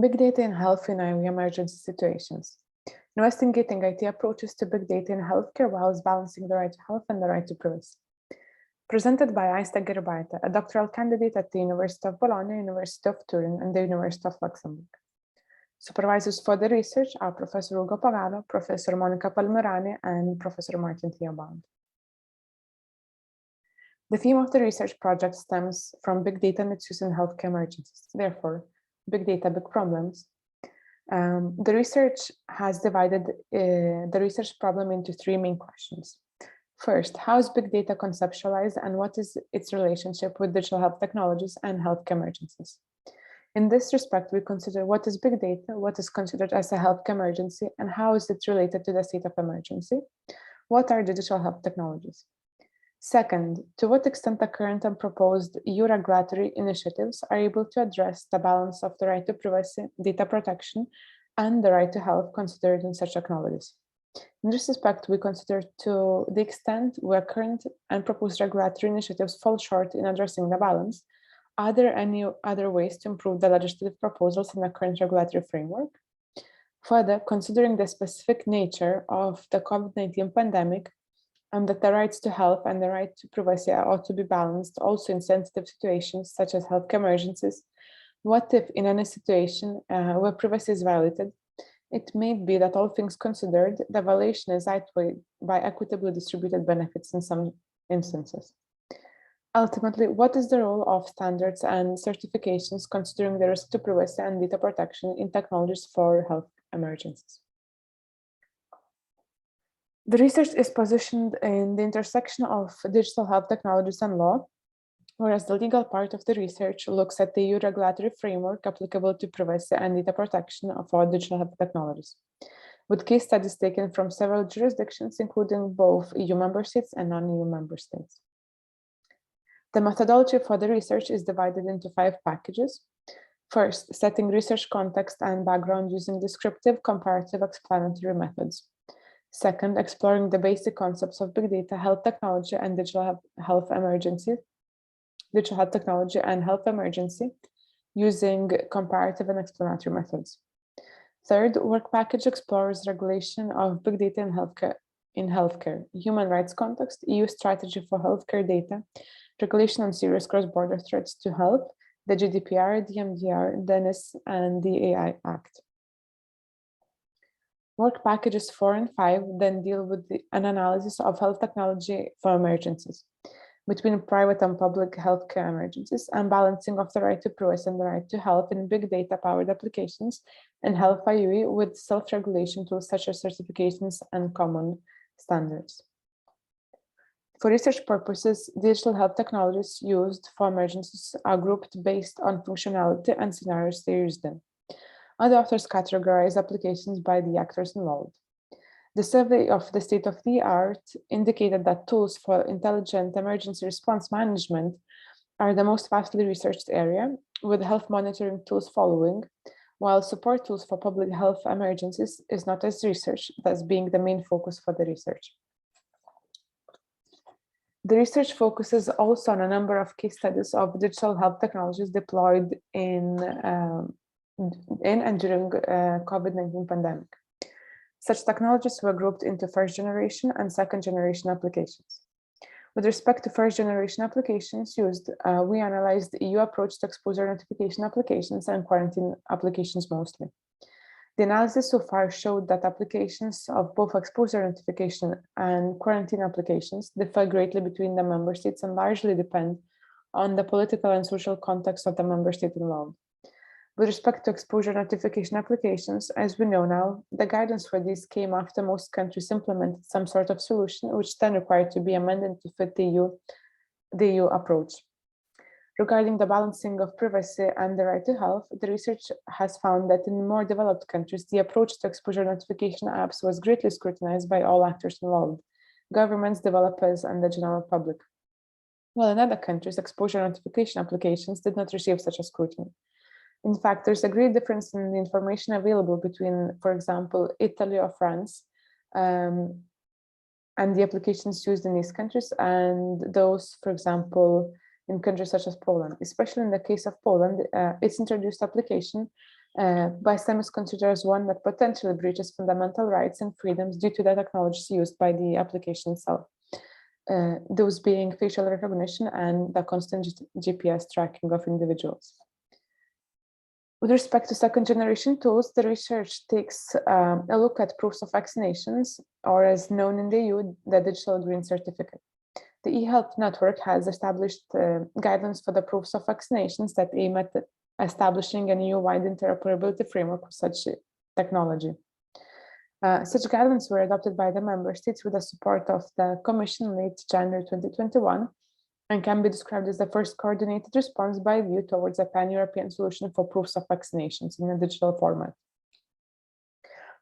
Big data in health in emergency situations. Investigating IT approaches to big data in healthcare while balancing the right to health and the right to privacy. Presented by Aiste, Gerybaite, a doctoral candidate at the University of Bologna, University of Turin, and the University of Luxembourg. Supervisors for the research are Professor Ugo Pagano, Professor Monica Palmerani, and Professor Martin Theobald. The theme of the research project stems from big data and its use in healthcare emergencies. Therefore, big data, big problems. The research has divided the research problem into three main questions. First, how is big data conceptualized and what is its relationship with digital health technologies and healthcare emergencies? In this respect, we consider what is big data, what is considered as a healthcare emergency, and how is it related to the state of emergency? What are digital health technologies? Second, to what extent the current and proposed EU regulatory initiatives are able to address the balance of the right to privacy, data protection, and the right to health considered in such technologies? In this respect, we consider to the extent where current and proposed regulatory initiatives fall short in addressing the balance, are there any other ways to improve the legislative proposals in the current regulatory framework? Further, considering the specific nature of the COVID-19 pandemic, and that the rights to health and the right to privacy ought to be balanced also in sensitive situations such as healthcare emergencies, what if in any situation where privacy is violated, it may be that all things considered, the violation is outweighed by equitably distributed benefits in some instances. Ultimately, what is the role of standards and certifications considering the risk to privacy and data protection in technologies for health emergencies? The research is positioned in the intersection of digital health technologies and law, whereas the legal part of the research looks at the EU regulatory framework applicable to privacy and data protection for digital health technologies, with case studies taken from several jurisdictions, including both EU member states and non-EU member states. The methodology for the research is divided into 5 packages. First, setting research context and background using descriptive, comparative, explanatory methods. Second, exploring the basic concepts of big data, health technology, and digital health technology and health emergency using comparative and explanatory methods. Third, work package explores regulation of big data in healthcare, human rights context, EU strategy for healthcare data, regulation on serious cross-border threats to health, the GDPR, DMDR, DENIS, and the AI Act. Work packages 4 and 5 then deal with an analysis of health technology for emergencies, between private and public healthcare emergencies, and balancing of the right to privacy and the right to health in big data-powered applications and health IUE with self-regulation tools such as certifications and common standards. For research purposes, digital health technologies used for emergencies are grouped based on functionality and scenarios they used in. Other authors categorize applications by the actors involved. The survey of the state of the art indicated that tools for intelligent emergency response management are the most vastly researched area, with health monitoring tools following, while support tools for public health emergencies is not as researched, thus being the main focus for the research. The research focuses also on a number of case studies of digital health technologies deployed in and during COVID-19 pandemic. Such technologies were grouped into first generation and second generation applications. With respect to first generation applications used, we analyzed the EU approach to exposure notification applications and quarantine applications mostly. The analysis so far showed that applications of both exposure notification and quarantine applications differ greatly between the member states and largely depend on the political and social context of the member state involved. With respect to exposure notification applications, as we know now, the guidance for these came after most countries implemented some sort of solution, which then required to be amended to fit the EU approach. Regarding the balancing of privacy and the right to health, the research has found that in more developed countries, the approach to exposure notification apps was greatly scrutinized by all actors involved, governments, developers, and the general public. While in other countries, exposure notification applications did not receive such a scrutiny. In fact, there's a great difference in the information available between, for example, Italy or France, and the applications used in these countries, and those, for example, in countries such as Poland. Especially in the case of Poland, its introduced application BISTEM is considered as one that potentially breaches fundamental rights and freedoms due to the technologies used by the application itself, those being facial recognition and the constant GPS tracking of individuals. With respect to second-generation tools, the research takes a look at proofs of vaccinations, or as known in the EU, the digital green certificate. The eHealth network has established guidelines for the proofs of vaccinations that aim at establishing an EU-wide interoperability framework for such technology. Such guidelines were adopted by the member states with the support of the Commission in late January 2021, and can be described as the first coordinated response by the EU towards a pan-European solution for proofs of vaccinations in a digital format.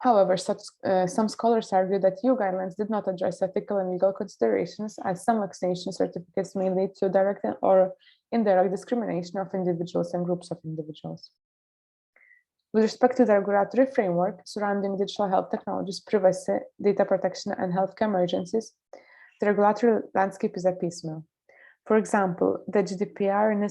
However, some scholars argue that EU guidelines did not address ethical and legal considerations, as some vaccination certificates may lead to direct or indirect discrimination of individuals and groups of individuals. With respect to the regulatory framework surrounding digital health technologies, privacy, data protection, and healthcare emergencies, the regulatory landscape is a piecemeal. For example, the GDPR and the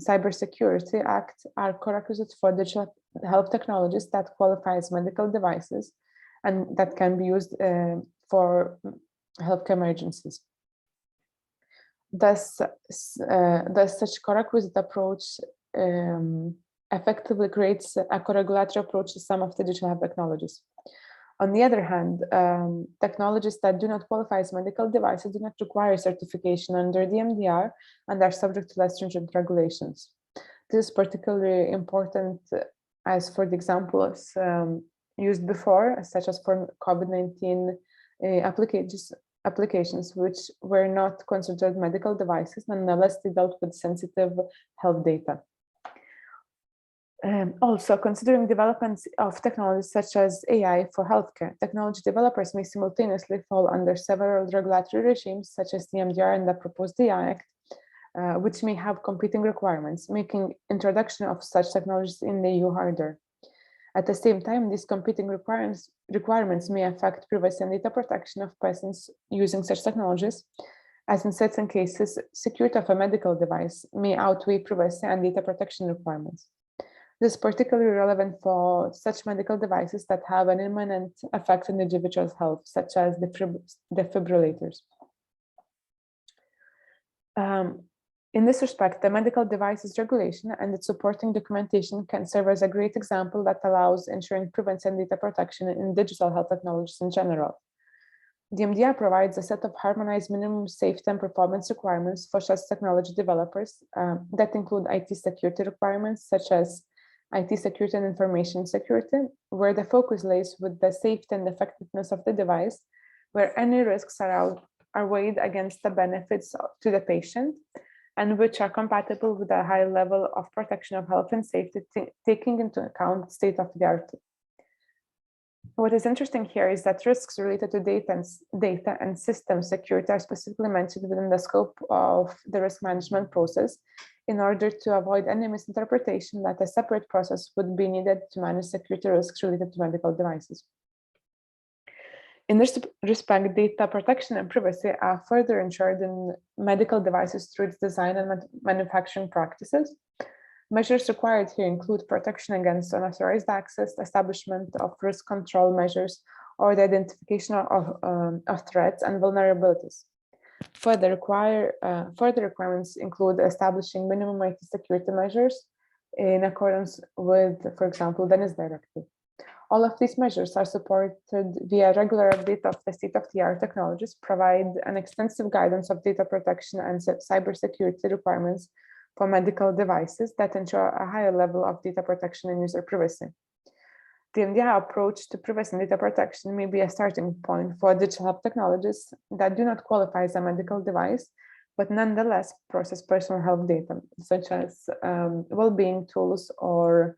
Cybersecurity Act are prerequisites for digital health technologies that qualify as medical devices and that can be used for healthcare emergencies. Thus such co-requisite approach effectively creates a co-regulatory approach to some of the digital health technologies. On the other hand, technologies that do not qualify as medical devices do not require certification under the MDR and are subject to less stringent regulations. This is particularly important as for the examples used before, such as for COVID-19 applications, which were not considered medical devices, nonetheless they dealt with sensitive health data. Also, considering developments of technologies such as AI for healthcare, technology developers may simultaneously fall under several regulatory regimes, such as the MDR and the proposed AI Act, which may have competing requirements, making introduction of such technologies in the EU harder. At the same time, these competing requirements may affect privacy and data protection of persons using such technologies, as in certain cases, security of a medical device may outweigh privacy and data protection requirements. This is particularly relevant for such medical devices that have an imminent effect on the individual's health, such as defibrillators. In this respect, the medical devices regulation and its supporting documentation can serve as a great example that allows ensuring prevention and data protection in digital health technologies in general. The MDR provides a set of harmonized minimum safety and performance requirements for such technology developers that include IT security requirements, such as IT security and information security, where the focus lays with the safety and effectiveness of the device, where any risks are weighed against the benefits to the patient, and which are compatible with a high level of protection of health and safety, taking into account state-of-the-art. What is interesting here is that risks related to data and system security are specifically mentioned within the scope of the risk management process, in order to avoid any misinterpretation that a separate process would be needed to manage security risks related to medical devices. In this respect, data protection and privacy are further ensured in medical devices through its design and manufacturing practices. Measures required here include protection against unauthorized access, establishment of risk control measures, or the identification of threats and vulnerabilities. Further requirements include establishing minimum IT security measures in accordance with, for example, the NIS directive. All of these measures are supported via regular update of the state-of-the-art technologies, provide an extensive guidance of data protection and cybersecurity requirements for medical devices that ensure a higher level of data protection and user privacy. The MDR approach to privacy and data protection may be a starting point for digital health technologies that do not qualify as a medical device, but nonetheless process personal health data, such as well-being tools or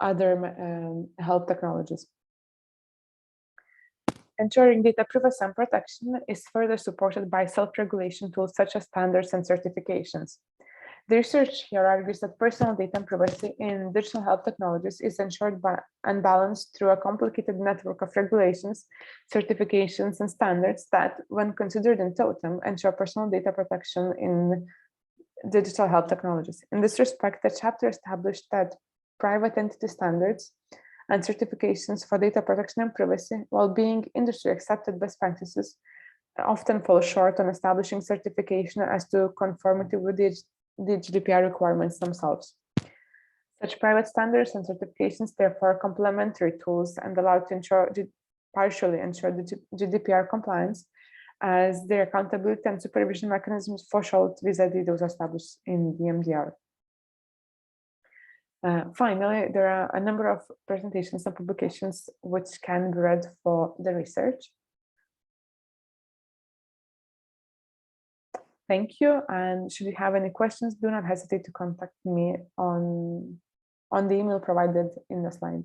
other health technologies. Ensuring data privacy and protection is further supported by self-regulation tools such as standards and certifications. The research here argues that personal data and privacy in digital health technologies is ensured by and balanced through a complicated network of regulations, certifications, and standards that, when considered in totem, ensure personal data protection in digital health technologies. In this respect, the chapter established that private entity standards and certifications for data protection and privacy, while being industry accepted best practices, often fall short on establishing certification as to conformity with the GDPR requirements themselves. Such private standards and certifications, therefore, are complementary tools and allow to partially ensure the GDPR compliance, as their accountability and supervision mechanisms fall short vis-a-vis those established in the MDR. Finally, there are a number of presentations and publications which can be read for the research. Thank you, and should you have any questions, do not hesitate to contact me on the email provided in the slide.